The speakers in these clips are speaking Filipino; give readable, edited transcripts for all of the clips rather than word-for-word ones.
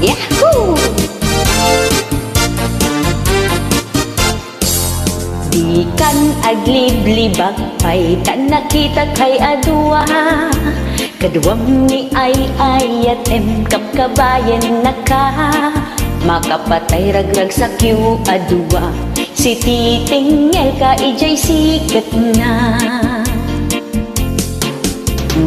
Yahoo! Di kan agliblibag pay tan nakita kay adwa kaduwam ni ay ayatem kapkabayan naka makapatay ragrag sa kiw adwa si titingel ka ijay sikat na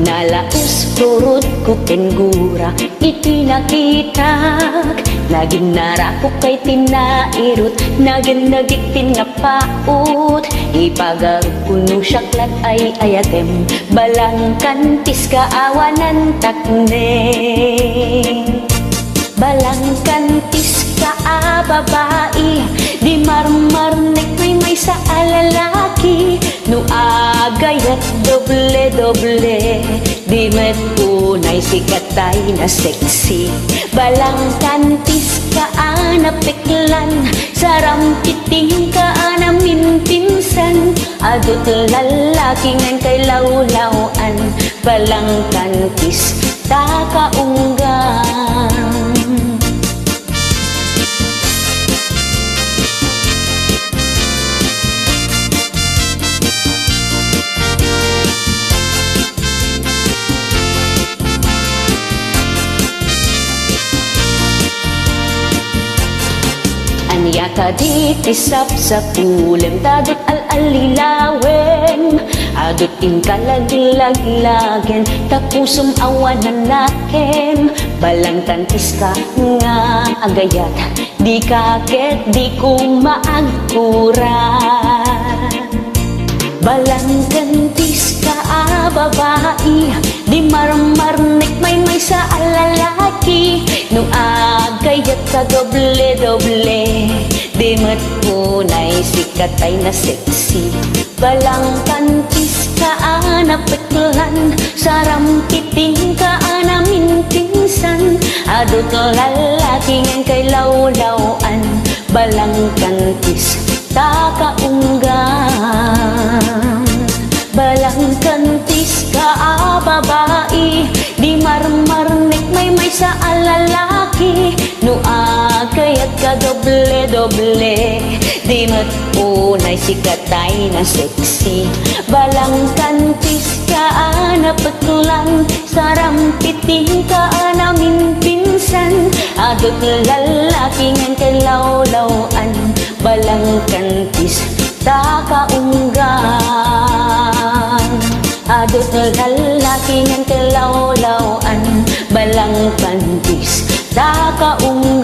nalaos turut ko kenggura itinakitag naging narako kay tinairot naging nagiktin nga paut ipagarap kuno syaklat ay ayatem balang kantis kaawanan takneng balang kantis ka babae di marmarnek may sa alalaki no agayat doble di met tunay sikatay na sexy balang kantis ka napiklan sarampiting ka minpinsan adot lalaki ngan kay lawlawan balang kantis takaunggan Anya ka di tisap sa kulem dadot al-alilawen adot inkalaglagen tapusum awanan naken balang tantis ka nga agayat di kaket di ko maagkuran balang tantis ka babae di marmarnek may sa alalaki no agayat ka doble di mat punay sikatay na sexy balang kantis ka napiklan sarampiting ka minpinsan adot lalaki ngan kay lawlawan balang kantis takaunggan balang kantis ka babae di marmarnek may sa alalaki no agayat ka doble di mat unay sikatay na sexy balang kantis ka napiklan sarampiting ka minpinsan adot lalaki ngan kay lawlawan balang kantis takaunggan adot lalaki ngan kay lawlawan balang kantis takaunggan